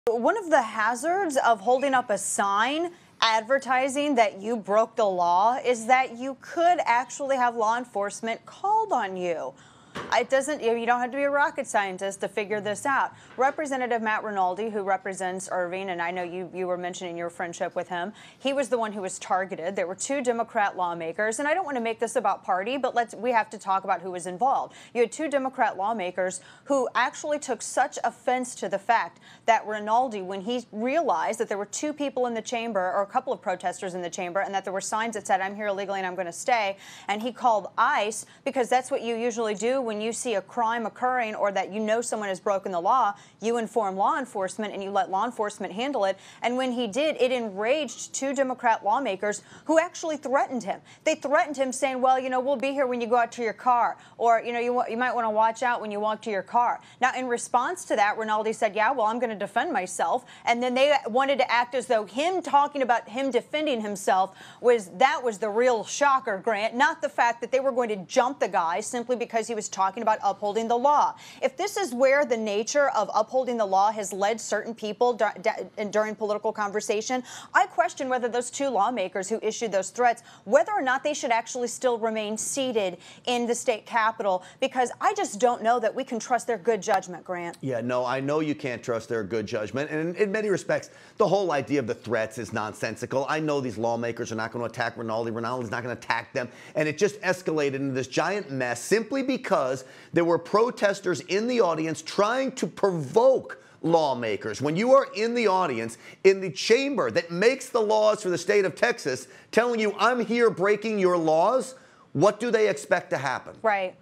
One of the hazards of holding up a sign advertising that you broke the law is that you could actually have law enforcement called on you. You don't have to be a rocket scientist to figure this out. Representative Matt Rinaldi, who represents Irving, and I know you were mentioning your friendship with him, he was the one who was targeted. There were 2 Democrat lawmakers, and I don't want to make this about party, but we have to talk about who was involved. You had 2 Democrat lawmakers who actually took such offense to the fact that Rinaldi, when he realized that there were 2 people in the chamber, or a couple of protesters in the chamber, and that there were signs that said, "I'm here illegally and I'm going to stay," and he called ICE, because that's what you usually do when you see a crime occurring or that you know someone has broken the law. You inform law enforcement and you let law enforcement handle it. And when he did, it enraged 2 Democrat lawmakers who actually threatened him. They threatened him saying, well, we'll be here when you go out to your car, or you might want to watch out when you walk to your car. Now, in response to that, Rinaldi said, yeah, well, I'm going to defend myself. And then they wanted to act as though him talking about him defending himself was the real shocker, Grant, not the fact that they were going to jump the guy simply because he was talking about upholding the law. If this is where the nature of upholding the law has led certain people during political conversation, I question whether those 2 lawmakers who issued those threats, whether or not they should actually still remain seated in the state capitol, because I just don't know that we can trust their good judgment, Grant. Yeah, no, I know you can't trust their good judgment. And in many respects, the whole idea of the threats is nonsensical. I know these lawmakers are not going to attack Rinaldi. Rinaldi's not going to attack them. And it just escalated into this giant mess simply because there were protesters in the audience trying to provoke lawmakers. When you are in the audience, in the chamber that makes the laws for the state of Texas, telling you, I'm here breaking your laws, what do they expect to happen? Right.